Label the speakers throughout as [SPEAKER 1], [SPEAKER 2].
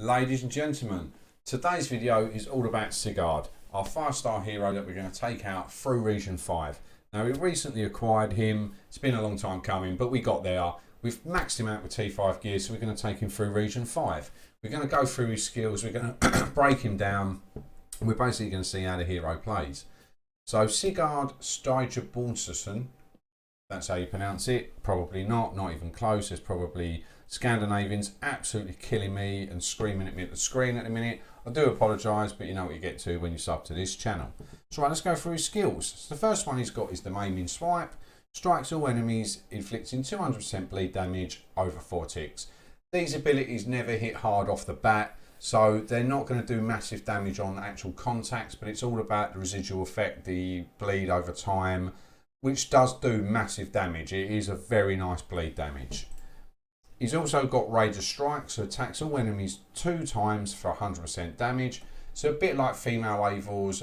[SPEAKER 1] Ladies and gentlemen, today's video is all about Sigurd, our 5-star hero that we're going to take out through Region 5. Now, we recently acquired him. It's been a long time coming, but we got there. We've maxed him out with T5 gear, so we're going to take him through Region 5. We're going to go through his skills, we're going to break him down, and we're basically going to see how the hero plays. So, Sigurd Styrbjörnsson, that's how you pronounce it. Probably not even close. There's probably Scandinavians absolutely killing me and screaming at me at the screen at the minute. I do apologise, but you know what you get to when you sub to this channel. So right, let's go through his skills. So the first one he's got is the maiming swipe. Strikes all enemies, inflicting 200% bleed damage over 4 ticks. These abilities never hit hard off the bat, so they're not going to do massive damage on actual contacts, but it's all about the residual effect, the bleed over time, which does do massive damage. It is a very nice bleed damage. He's also got Rage of Strike, so attacks all enemies 2 times for 100% damage. So a bit like female Avor's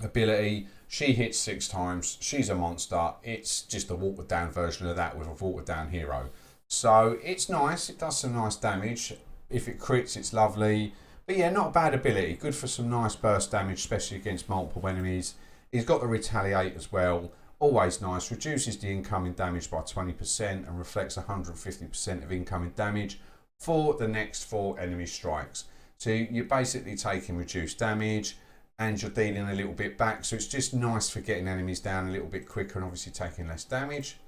[SPEAKER 1] ability, she hits 6 times, she's a monster. It's just a watered down version of that with a watered down hero. So it's nice, it does some nice damage. If it crits, it's lovely. But yeah, not a bad ability, good for some nice burst damage, especially against multiple enemies. He's got the Retaliate as well. Always nice, reduces the incoming damage by 20% and reflects 150% of incoming damage for the next 4 enemy strikes. So you're basically taking reduced damage and you're dealing a little bit back. So it's just nice for getting enemies down a little bit quicker and obviously taking less damage.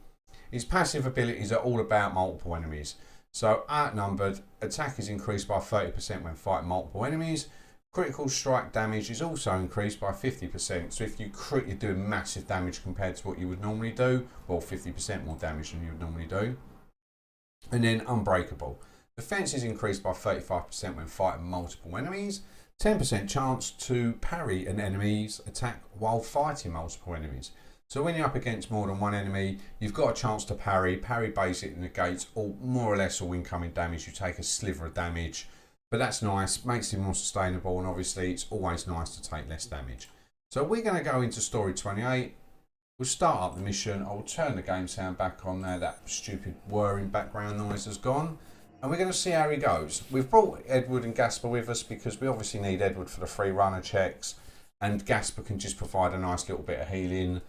[SPEAKER 1] His passive abilities are all about multiple enemies. So outnumbered, attack is increased by 30% when fighting multiple enemies. Critical strike damage is also increased by 50%. So if you crit, you're doing massive damage compared to what you would normally do. Well, 50% more damage than you would normally do. And then unbreakable. Defense is increased by 35% when fighting multiple enemies. 10% chance to parry an enemy's attack while fighting multiple enemies. So when you're up against more than one enemy, you've got a chance to parry. Parry basically negates all, more or less all incoming damage. You take a sliver of damage. But that's nice, makes it more sustainable, and obviously it's always nice to take less damage. So we're going to go into story 28. We'll start up the mission. I'll turn the game sound back on now that stupid whirring background noise has gone. And we're going to see how he goes. We've brought Edward and Gasper with us because we obviously need Edward for the free runner checks. And Gasper can just provide a nice little bit of healing.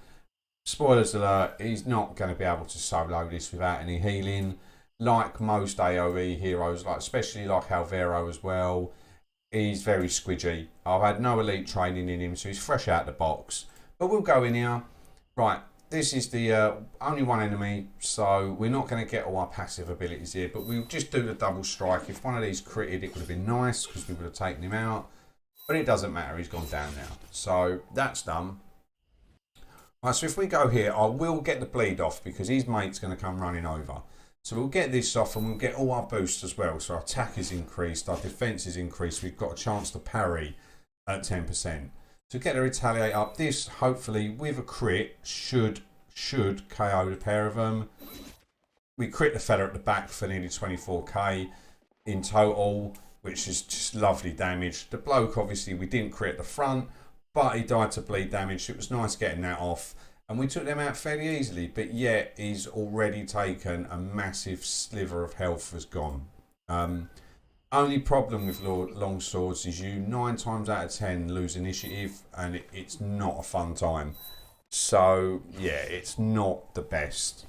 [SPEAKER 1] Spoilers alert, he's not going to be able to solo this without any healing. Like most AOE heroes, like especially like Alvaro as well, he's very squidgy. I've had no elite training in him, so he's fresh out the box. But we'll go in here. Right, this is the only one enemy, so we're not going to get all our passive abilities here, but we'll just do the double strike. If one of these critted, it would have been nice because we would have taken him out. But it doesn't matter, he's gone down now. So that's done. Right, so if we go here, I will get the bleed off because his mate's going to come running over. So we'll get this off and we'll get all our boosts as well. So our attack is increased, our defense is increased. We've got a chance to parry at 10%. To get the retaliate up, this hopefully with a crit should KO the pair of them. We crit the fella at the back for nearly 24k in total, which is just lovely damage. The bloke obviously we didn't crit at the front, but he died to bleed damage. It was nice getting that off. And we took them out fairly easily, but yet he's already taken a massive sliver of health has gone. Only problem with long swords is you 9 times out of 10 lose initiative, and it's not a fun time. So yeah, it's not the best.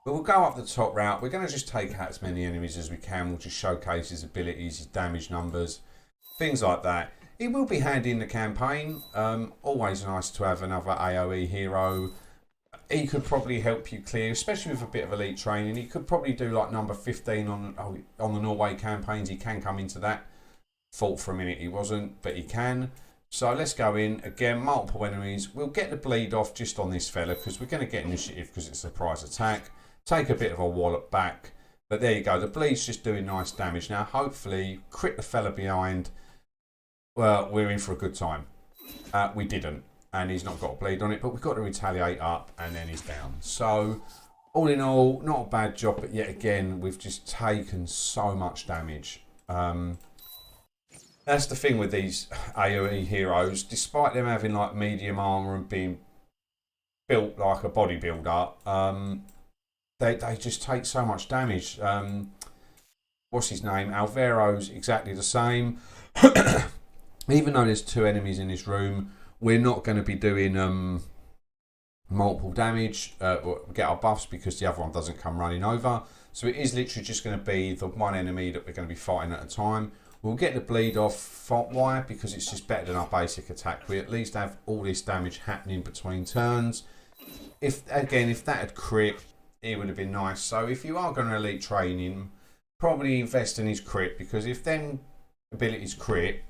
[SPEAKER 1] But we'll go up the top route. We're going to just take out as many enemies as we can. We'll just showcase his abilities, his damage numbers, things like that. It will be handy in the campaign. Always nice to have another AOE hero. He could probably help you clear, especially with a bit of elite training. He could probably do like number 15 on the Norway campaigns. He can come into that. Thought for a minute he wasn't, but he can. So let's go in. Again, multiple enemies. We'll get the bleed off just on this fella because we're going to get initiative because it's a surprise attack. Take a bit of a wallop back. But there you go. The bleed's just doing nice damage. Now, hopefully, crit the fella behind. Well, we're in for a good time. We didn't, and he's not got a bleed on it, but we've got to retaliate up, and then he's down. So, all in all, not a bad job, but yet again, we've just taken so much damage. That's the thing with these AOE heroes. Despite them having like medium armor and being built like a bodybuilder, they just take so much damage. what's his name? Alvaro's exactly the same. Even though there's 2 enemies in this room, we're not going to be doing multiple damage, or get our buffs, because the other one doesn't come running over. So it is literally just going to be the one enemy that we're going to be fighting at a time. We'll get the bleed off. Why? Because it's just better than our basic attack. We at least have all this damage happening between turns. If that had crit, it would have been nice. So if you are going to elite train him, probably invest in his crit, because if then abilities crit,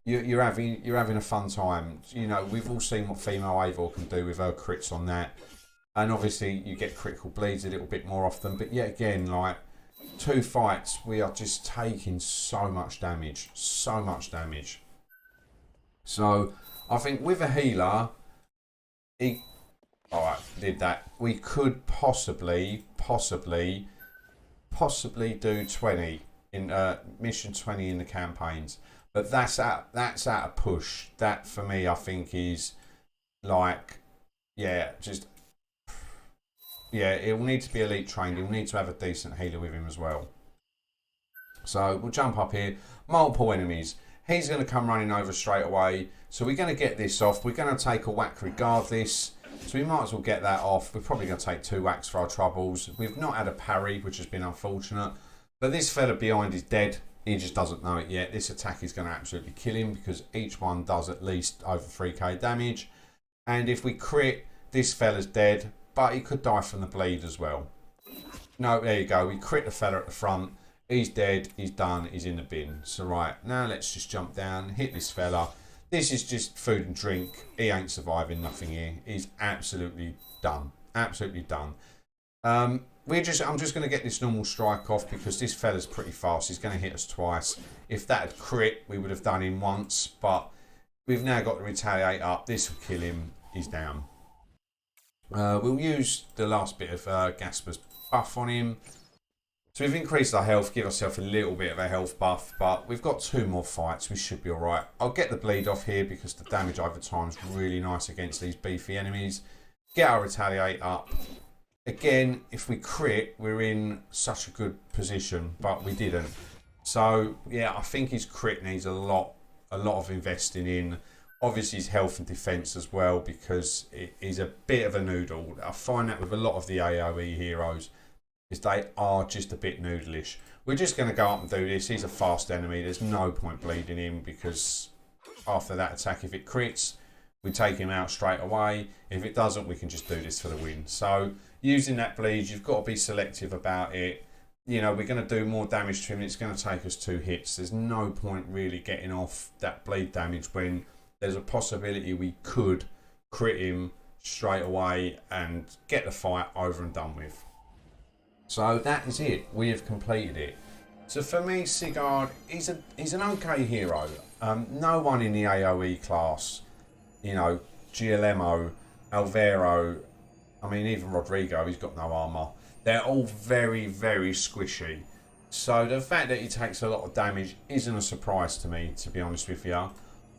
[SPEAKER 1] you're having a fun time. You know, we've all seen what female Eivor can do with her crits on that, and obviously you get critical bleeds a little bit more often. But yet again, like 2 fights, we are just taking so much damage, so much damage. So I think with a healer, alright, did that. We could possibly do 20 in mission 20 in the campaigns. But that's at a push. That for me, I think is like, it will need to be elite trained. He'll need to have a decent healer with him as well. So we'll jump up here. Multiple enemies. He's going to come running over straight away. So we're going to get this off. We're going to take a whack regardless. So we might as well get that off. We're probably going to take 2 whacks for our troubles. We've not had a parry, which has been unfortunate. But this fella behind is dead. He just doesn't know it yet. This attack is going to absolutely kill him, because each one does at least over 3k damage. And if we crit, this fella's dead, but he could die from the bleed as well. No, there you go. We crit the fella at the front. He's dead. He's done. He's in the bin. So right, now let's just jump down, hit this fella. This is just food and drink. He ain't surviving nothing here. He's absolutely done. Absolutely done. I'm just going to get this normal strike off, because this fella's pretty fast. He's going to hit us twice. If that had crit, we would have done him once, but we've now got to retaliate up. This will kill him. He's down. We'll use the last bit of Gasper's buff on him. So we've increased our health, give ourselves a little bit of a health buff, but we've got 2 more fights. We should be all right. I'll get the bleed off here, because the damage over time is really nice against these beefy enemies. Get our retaliate up. Again, if we crit, we're in such a good position, but we didn't. So yeah, I think his crit needs a lot of investing in. Obviously his health and defense as well, because he's a bit of a noodle. I find that with a lot of the AOE heroes, is they are just a bit noodlish. We're just going to go up and do this. He's a fast enemy. There's no point bleeding him, because after that attack, if it crits, we take him out straight away. If it doesn't, we can just do this for the win. So using that bleed, you've got to be selective about it. You know, we're going to do more damage to him. It's going to take us 2 hits. There's no point really getting off that bleed damage when there's a possibility we could crit him straight away and get the fight over and done with. So that is it. We have completed it. So for me, Sigurd, he's an okay hero. No one in the AOE class, you know, GLMO, Alvaro, I mean, even Rodrigo, he's got no armour. They're all very, very squishy. So the fact that he takes a lot of damage isn't a surprise to me, to be honest with you.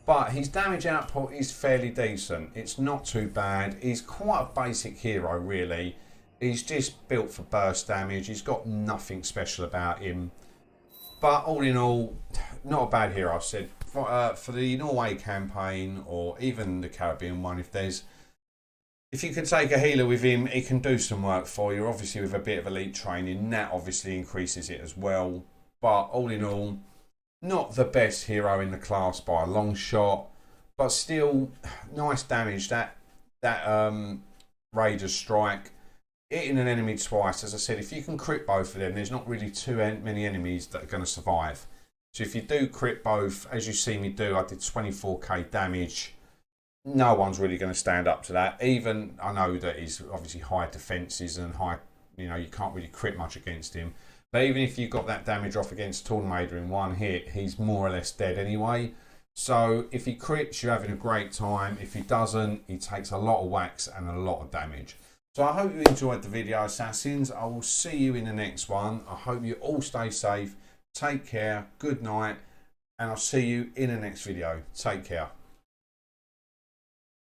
[SPEAKER 1] But his damage output is fairly decent. It's not too bad. He's quite a basic hero, really. He's just built for burst damage. He's got nothing special about him. But all in all, not a bad hero. I said for the Norway campaign, or even the Caribbean one, if you can take a healer with him, he can do some work for you. Obviously, with a bit of elite training, that obviously increases it as well. But all in all, not the best hero in the class by a long shot, but still nice damage. That Raider's strike, hitting an enemy twice. As I said, if you can crit both of them, there's not really too many enemies that are going to survive. So if you do crit both, as you see me do, I did 24k damage. No one's really going to stand up to that. Even, I know that he's obviously high defences and high, you know, you can't really crit much against him. But even if you got that damage off against Tornado in one hit, he's more or less dead anyway. So if he crits, you're having a great time. If he doesn't, he takes a lot of whacks and a lot of damage. So I hope you enjoyed the video, Assassins. I will see you in the next one. I hope you all stay safe. Take care. Good night. And I'll see you in the next video. Take care.